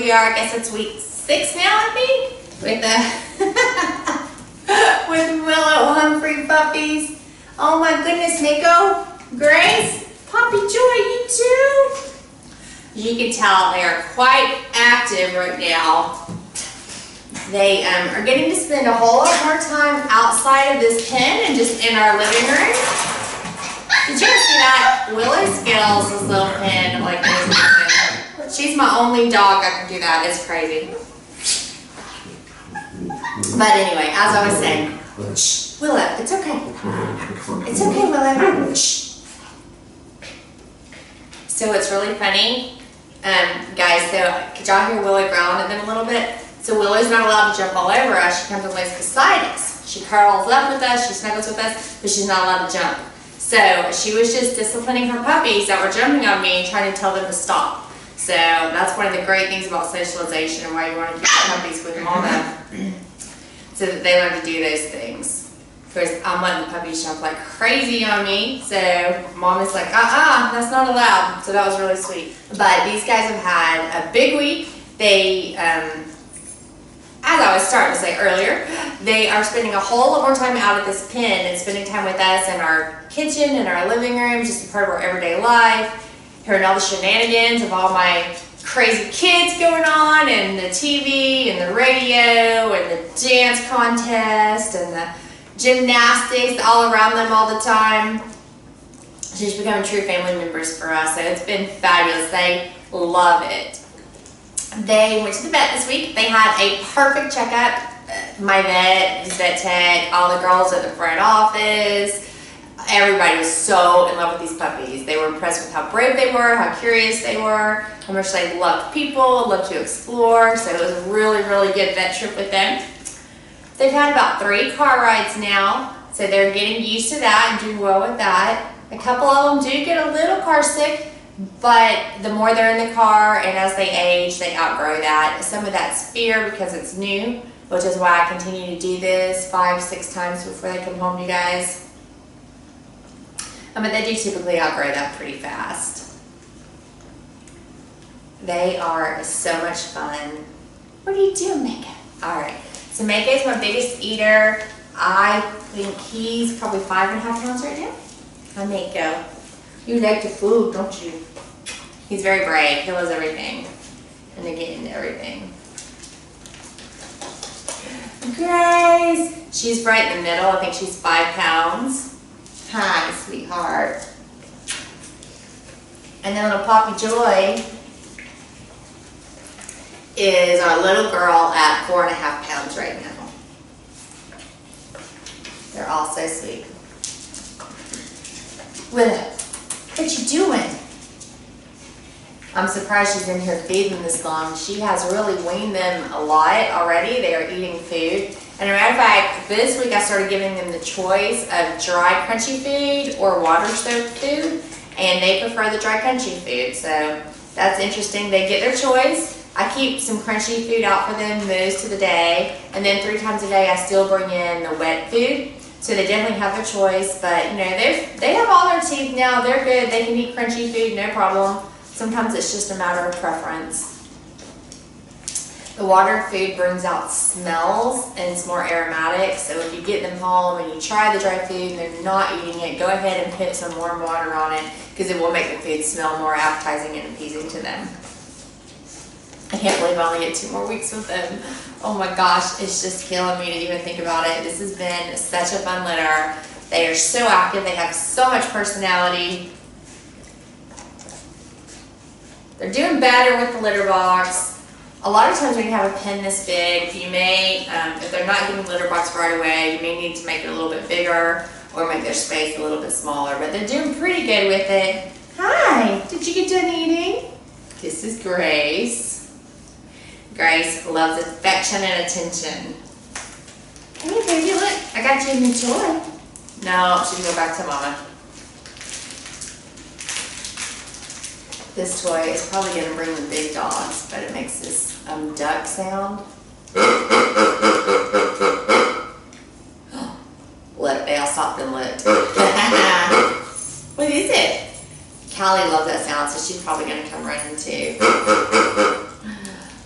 we are, I guess it's week 6 now, I think, with with Willow Humphrey puppies. Oh my goodness, Nico, Grace, Poppy Joy, you too. You can tell they are quite active right now. They are getting to spend a whole lot more time outside of this pen and just in our living room. Did you ever see that? Willow scales this little pen like this. She's my only dog that can do that. It's crazy. But anyway, as I was saying, shh, Willow, it's okay. It's okay, Willow. Shh. So it's really funny, guys. So could y'all hear Willow growling at them a little bit? So Willow's not allowed to jump all over us. She comes and lays beside us. She curls up with us. She snuggles with us, but she's not allowed to jump. So she was just disciplining her puppies that were jumping on me, trying to tell them to stop. So that's one of the great things about socialization and why you want to keep puppies with mama, so that they learn to do those things. Because I'm letting the puppies jump like crazy on me, so mom is like, that's not allowed. So that was really sweet. But these guys have had a big week. They, as I was starting to say earlier, they are spending a whole lot more time out at this pen and spending time with us in our kitchen, in our living room, just a part of our everyday life, hearing all the shenanigans of all my crazy kids going on, and the TV, and the radio, and the dance contest, and the gymnastics all around them all the time. She's becoming true family members for us, so it's been fabulous. They love it. They went to the vet this week. They had a perfect checkup. My vet, his vet tech, all the girls at the front office, everybody was so in love with these puppies. They were impressed with how brave they were, how curious they were, how much they loved people, loved to explore. So it was a really, really good vet trip with them. They've had about 3 car rides now, so they're getting used to that and doing well with that. A couple of them do get a little car sick, but the more they're in the car and as they age, they outgrow that. Some of that's fear because it's new, which is why I continue to do this 5-6 times before they come home, you guys. But they do typically outgrow that pretty fast. They are so much fun. What are you doing, Mega? All right, so Mega is my biggest eater. I think he's probably 5.5 pounds right now. Hi, Mako. You like the food, don't you? He's very brave. He loves everything. And they get into everything. Grace. She's right in the middle. I think she's 5 pounds. Hi, sweetheart. And then little Poppy Joy is our little girl at 4.5 pounds right now. They're all so sweet. Willow, what you doing? I'm surprised she's in here feeding this long. She has really weaned them a lot already. They are eating food. And as a matter of fact, this week I started giving them the choice of dry crunchy food or water soaked food. And they prefer the dry crunchy food. So that's interesting. They get their choice. I keep some crunchy food out for them most of the day. And then 3 times a day I still bring in the wet food. So they definitely have their choice, but you know, they have all their teeth now. They're good. They can eat crunchy food, no problem. Sometimes it's just a matter of preference. The water food brings out smells and it's more aromatic. So if you get them home and you try the dry food and they're not eating it, go ahead and put some warm water on it because it will make the food smell more appetizing and appeasing to them. I can't believe I only get 2 more weeks with them. Oh my gosh, it's just killing me to even think about it. This has been such a fun litter. They are so active. They have so much personality. They're doing better with the litter box. A lot of times when you have a pen this big, you may, if they're not getting the litter box right away, you may need to make it a little bit bigger or make their space a little bit smaller. But they're doing pretty good with it. Hi, did you get done eating? This is Grace. Grace loves affection and attention. Come here, baby, look. I got you a new toy. No, she can go back to mama. This toy is probably going to bring the big dogs, but it makes this duck sound. Look, they all stopped and looked. What is it? Callie loves that sound, so she's probably going to come running too.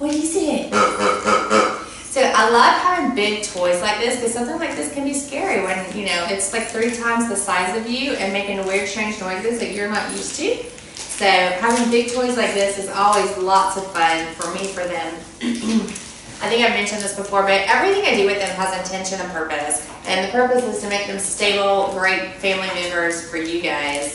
What is it? So I love having big toys like this because something like this can be scary when, you know, it's like 3 times the size of you and making weird, strange noises that you're not used to. So having big toys like this is always lots of fun for me, for them. I think I've mentioned this before, but everything I do with them has intention and purpose. And the purpose is to make them stable, great family members for you guys.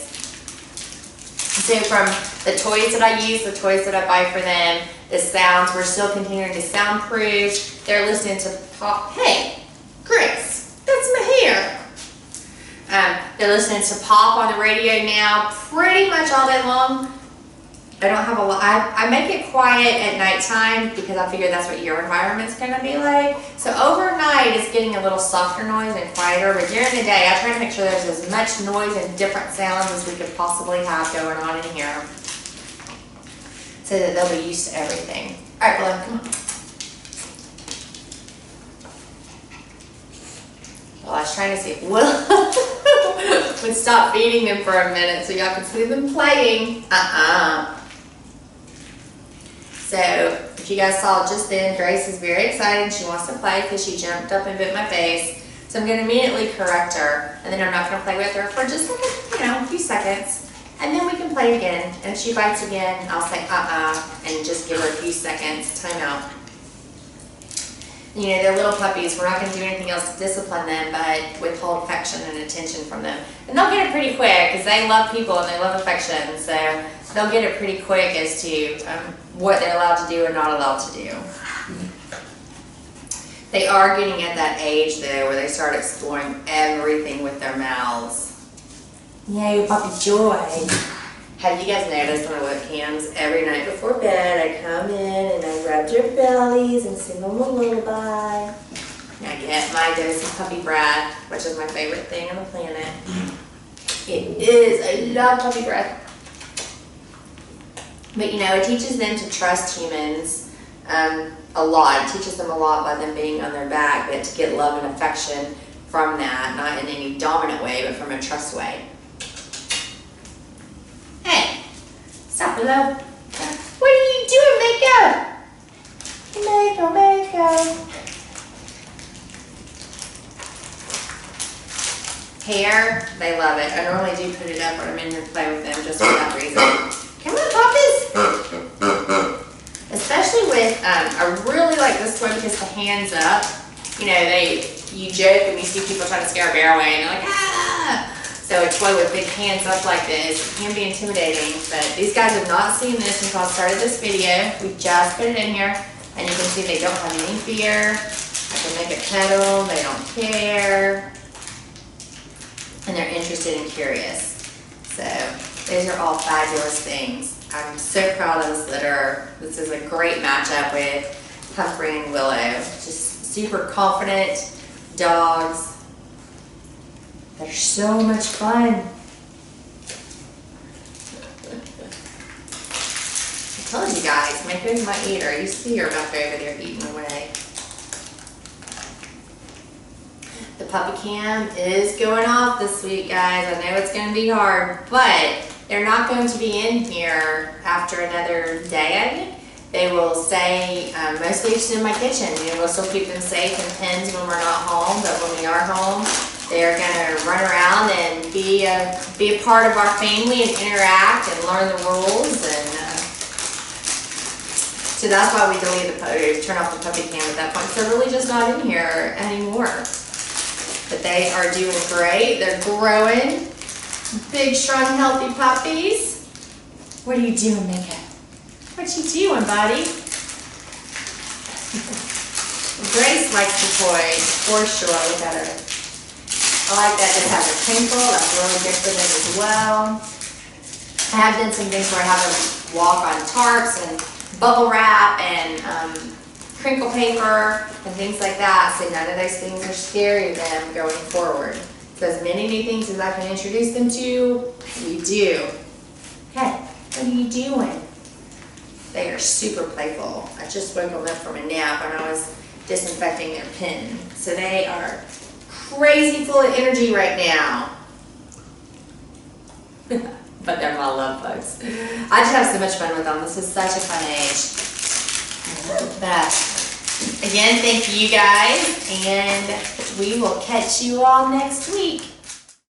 So from the toys that I use, the toys that I buy for them, the sounds, we're still continuing to soundproof. They're listening to Pop. Hey, Chris, that's my hair. They're listening to Pop on the radio now pretty much all day long. I don't have a lot. I make it quiet at nighttime because I figure that's what your environment's going to be like. So overnight it's getting a little softer noise and quieter, but during the day I try to make sure there's as much noise and different sounds as we could possibly have going on in here, so that they'll be used to everything. All right, Willow, come on. Well, I was trying to see if Willow would stop feeding them for a minute so y'all can see them playing. So, if you guys saw just then, Grace is very excited. She wants to play because she jumped up and bit my face. So I'm going to immediately correct her, and then I'm not going to play with her for just like, you know, a few seconds. And then we can play again. And if she bites again, I'll say and just give her a few seconds, time out. You know, they're little puppies. We're not going to do anything else to discipline them, but withhold affection and attention from them. And they'll get it pretty quick because they love people and they love affection. So they'll get it pretty quick as to what they're allowed to do and not allowed to do. They are getting at that age, though, where they start exploring everything with their mouths. Yay, puppy joy. Have you guys noticed on the webcams, every night before bed, I come in and I rub their bellies and sing them a lullaby. And I get my dose of puppy breath, which is my favorite thing on the planet. It is. I love puppy breath. But, you know, it teaches them to trust humans a lot. It teaches them a lot by them being on their back, but to get love and affection from that, not in any dominant way, but from a trust way. Hey, stop, Willow. What are you doing, Mako? Mako. Hair, they love it. I normally do put it up when I'm in here to play with them just for that reason. Come on, puppies. Especially with, I really like this one because the hands up. You know, you joke and you see people trying to scare a bear away and they're like, ah! So a toy with big hands up like this can be intimidating, but these guys have not seen this until I started this video. We just put it in here, and you can see they don't have any fear. I can make it pedal, they don't care, and they're interested and curious. So these are all fabulous things. I'm so proud of this litter. This is a great matchup with Humphrey and Willow. Just super confident dogs. They're so much fun. I told you guys, Mako's my eater. You see her back over there eating away. The puppy cam is going off this week, guys. I know it's going to be hard, but they're not going to be in here after another day, I think. They will stay mostly just in my kitchen. You know, we'll still keep them safe in pens when we're not home, but when we are home, they're going to run around and be a part of our family and interact and learn the rules. And so that's why we turn off the puppy cam at that point. So they're really just not in here anymore. But they are doing great. They're growing. Big, strong, healthy puppies. What are you doing, Mika? What you doing, buddy? Grace likes the toys, for sure. Look at her. I like that this has a twinkle. That's really good for them as well. I have done some things where I have them walk on tarps and bubble wrap and crinkle paper and things like that. So none of those things are scary to them going forward. So as many new things as I can introduce them to, we do. Hey, what are you doing? They are super playful. I just woke them up from a nap when I was disinfecting their pen. So they are crazy full of energy right now. But they're my love bugs. I just have so much fun with them. This is such a fun age. But again, thank you guys, and we will catch you all next week.